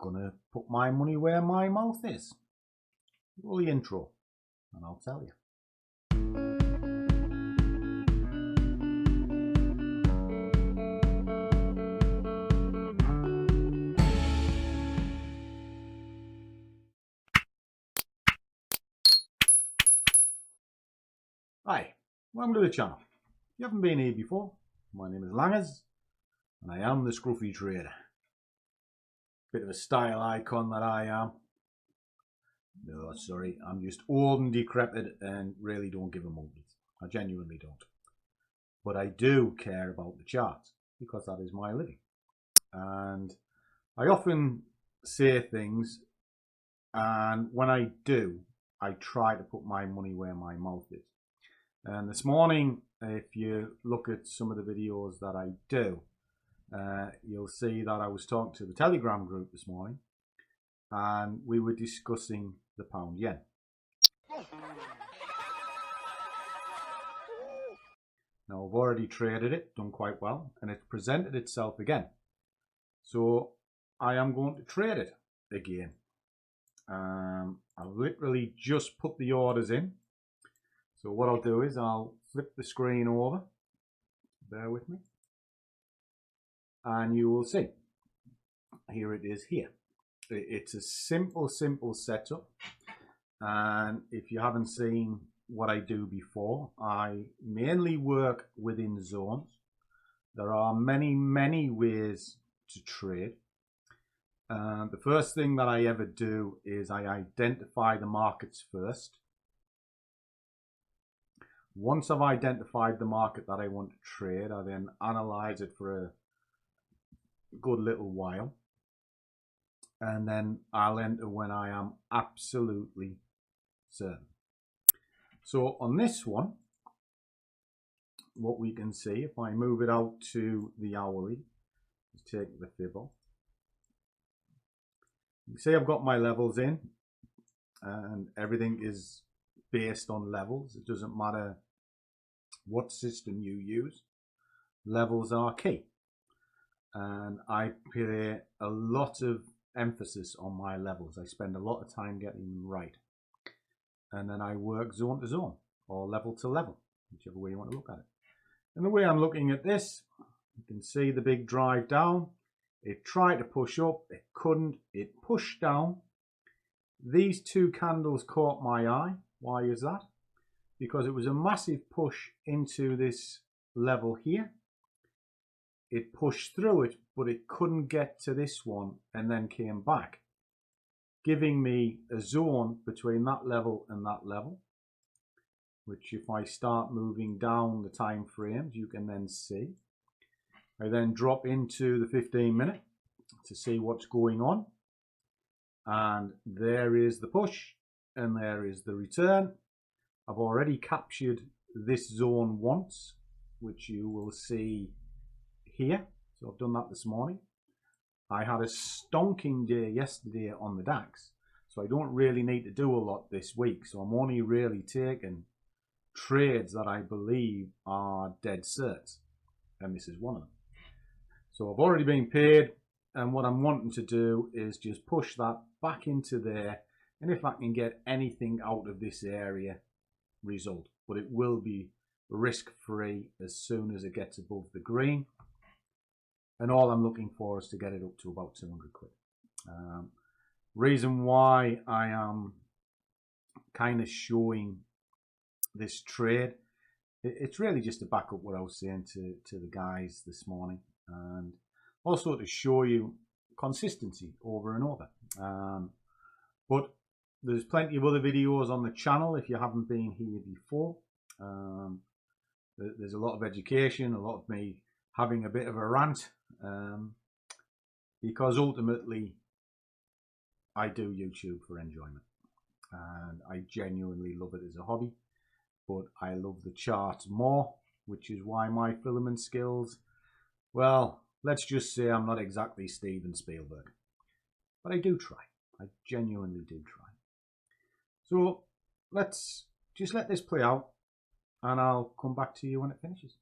gonna put my money where my mouth is. Roll the intro and I'll tell you. Hi, welcome to the channel. If you haven't been here before, my name is Langers and I am the Scruffy Trader. Bit of a style icon that I am. No, sorry, I'm just old and decrepit and really don't give a monkey's. I genuinely don't. But I do care about the charts because that is my living. And I often say things, and when I do, I try to put my money where my mouth is. And this morning, if you look at some of the videos that I do, you'll see that I was talking to the Telegram group this morning and we were discussing the pound yen. Now I've already traded it, done quite well, and it's presented itself again. So I am going to trade it again. I've literally just put the orders in. So what I'll do is I'll flip the screen over, bear with me, and you will see, here it is here. It's a simple setup, and if you haven't seen what I do before, I mainly work within zones. There are many ways to trade. The first thing that I ever do is I identify the markets first. Once I've identified the market that I want to trade, I then analyze it for a good little while. And then I'll enter when I am absolutely certain. So on this one, what we can see, if I move it out to the hourly, just take the fib off. You see I've got my levels in and everything is based on levels. It doesn't matter what system you use, levels are key. And I pay a lot of emphasis on my levels. I spend a lot of time getting them right. And then I work zone to zone or level to level, whichever way you want to look at it. And the way I'm looking at this, you can see the big drive down. It tried to push up, it couldn't, it pushed down. These two candles caught my eye. Why is that? Because it was a massive push into this level here. It pushed through it, but it couldn't get to this one and then came back, giving me a zone between that level and that level, which if I start moving down the time frames, you can then see. I then drop into the 15-minute to see what's going on. And there is the push and there is the return. I've already captured this zone once, which you will see here. So I've done that this morning. I had a stonking day yesterday on the DAX, so I don't really need to do a lot this week. So I'm only really taking trades that I believe are dead certs, and this is one of them. So I've already been paid, and what I'm wanting to do is just push that back into there, and if I can get anything out of this area, result. But it will be risk-free as soon as it gets above the green. And all I'm looking for is to get it up to about 200 quid. Reason why I am kind of showing this trade, it's really just to back up what I was saying to the guys this morning, and also to show you consistency over and over. But there's plenty of other videos on the channel if you haven't been here before. There's a lot of education, a lot of me having a bit of a rant, because ultimately I do YouTube for enjoyment and I genuinely love it as a hobby, but I love the charts more, which is why my filament skills, well, let's just say I'm not exactly Steven Spielberg, but I do try. I genuinely do try. So let's just let this play out and I'll come back to you when it finishes.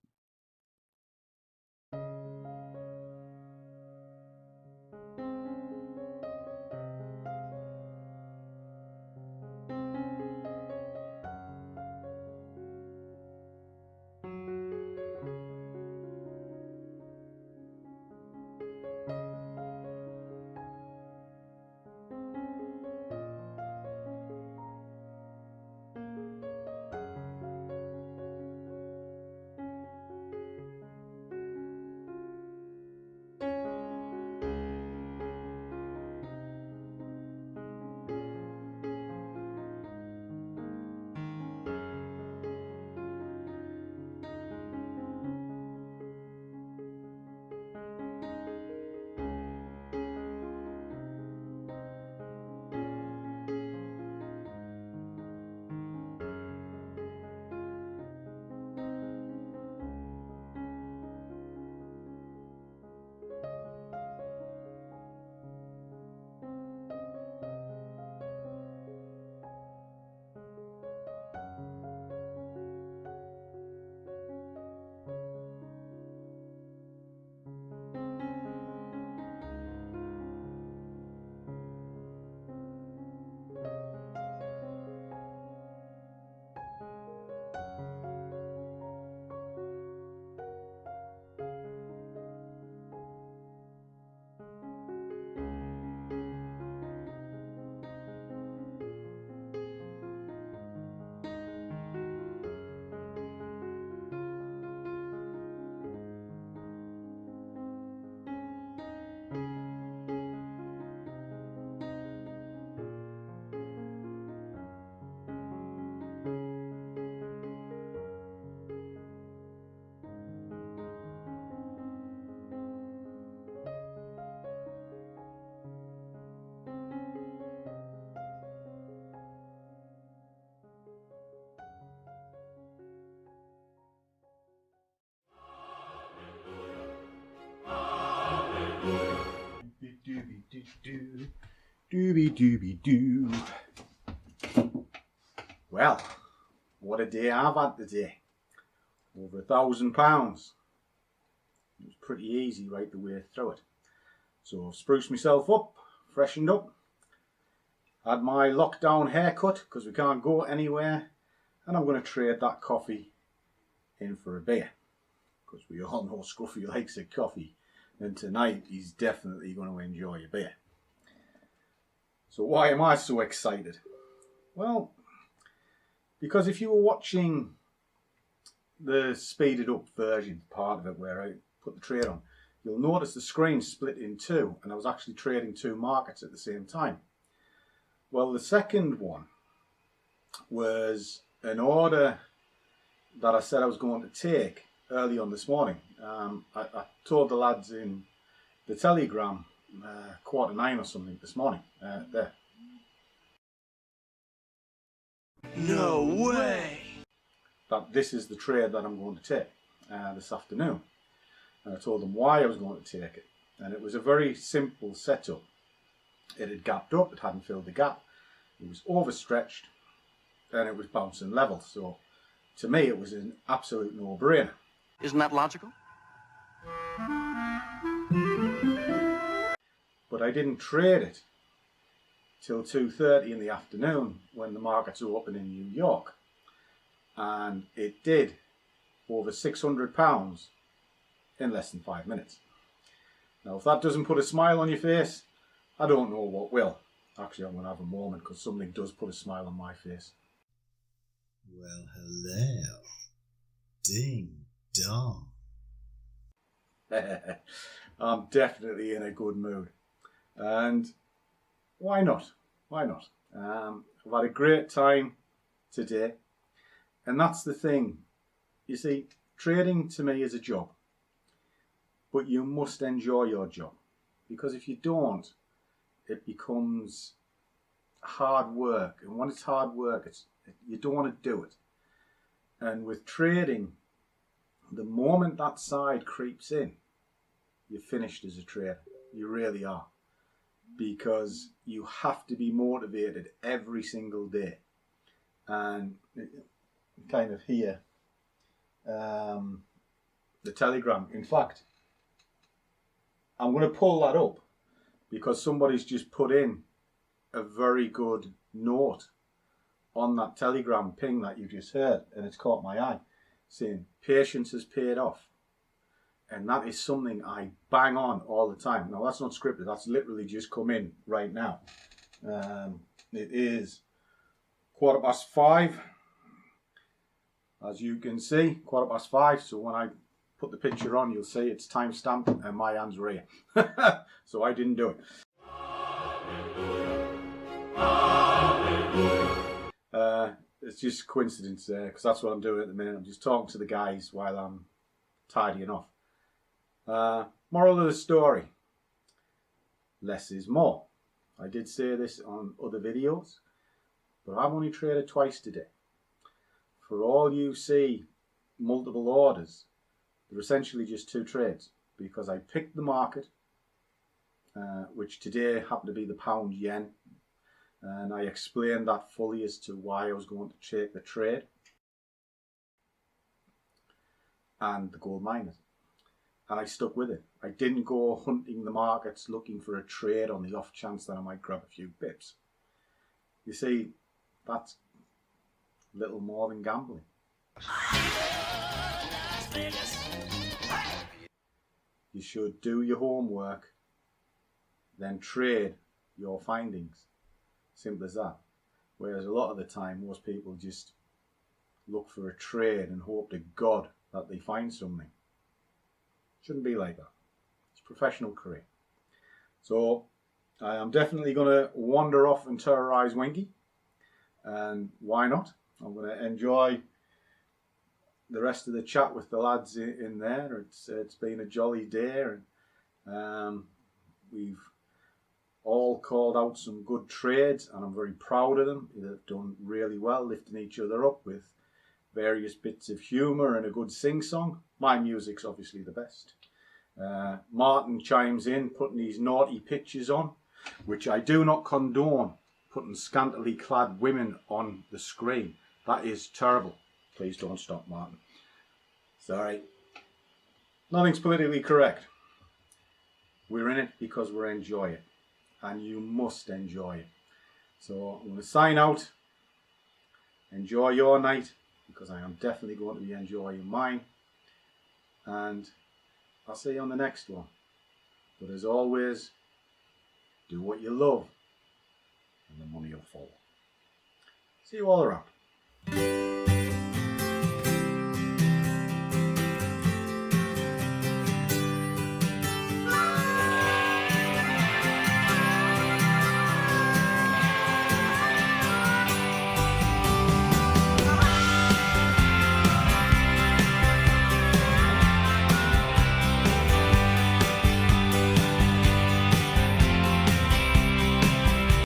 Dooby-doo, dooby-dooby-doo. Well, what a day I've had today. Over £1,000. It was pretty easy right the way through it. So I've spruced myself up, freshened up, had my lockdown haircut because we can't go anywhere, and I'm going to trade that coffee in for a beer because we all know Scruffy likes a coffee, and tonight he's definitely going to enjoy a beer. So why am I so excited? Well, because if you were watching the speeded up version part of it where I put the trade on, you'll notice the screen split in two and I was actually trading two markets at the same time. Well, the second one was an order that I said I was going to take early on this morning. I told the lads in the Telegram 9:15 or something this morning. There. No way! That this is the trade that I'm going to take this afternoon. And I told them why I was going to take it. And it was a very simple setup. It had gapped up, it hadn't filled the gap, it was overstretched, and it was bouncing level. So to me it was an absolute no-brainer. Isn't that logical? But I didn't trade it till 2:30 in the afternoon when the markets were open in New York. And it did over £600 in less than 5 minutes. Now, if that doesn't put a smile on your face, I don't know what will. Actually, I'm going to have a moment because something does put a smile on my face. Well, hello. Ding dong. I'm definitely in a good mood. And why not? Why not? I've had a great time today. And that's the thing. You see, trading to me is a job. But you must enjoy your job. Because if you don't, it becomes hard work. And when it's hard work, you don't want to do it. And with trading, the moment that side creeps in, you're finished as a trader. You really are. Because you have to be motivated every single day. And kind of here, the Telegram. In fact, I'm going to pull that up because somebody's just put in a very good note on that Telegram ping that you just heard, and it's caught my eye, saying patience has paid off. And that is something I bang on all the time. Now, that's not scripted. That's literally just come in right now. It is 5:15. As you can see, 5:15. So when I put the picture on, you'll see it's time stamped and my hands were here. So I didn't do it. It's just coincidence there because that's what I'm doing at the minute. I'm just talking to the guys while I'm tidying off. Moral of the story, less is more. I did say this on other videos, but I've only traded twice today. For all you see multiple orders, they're essentially just two trades because I picked the market, which today happened to be the pound yen, and I explained that fully as to why I was going to take the trade, and the gold miners. And I stuck with it. I didn't go hunting the markets looking for a trade on the off chance that I might grab a few pips. You see, that's little more than gambling. You should do your homework, then trade your findings. Simple as that. Whereas a lot of the time, most people just look for a trade and hope to God that they find something. Shouldn't be like that. It's a professional career. So I am definitely going to wander off and terrorise Winky. And why not? I'm going to enjoy the rest of the chat with the lads in there. It's been a jolly day, and we've all called out some good trades, and I'm very proud of them. They've done really well, lifting each other up with various bits of humour and a good sing-song. My music's obviously the best. Martin chimes in, putting these naughty pictures on. which I do not condone, putting scantily clad women on the screen. That is terrible. Please don't stop, Martin. Sorry. Nothing's politically correct. We're in it because we enjoy it. And you must enjoy it. So I'm going to sign out. Enjoy your night, because I am definitely going to be enjoying mine. And I'll see you on the next one. But as always, do what you love, and the money will follow. See you all around.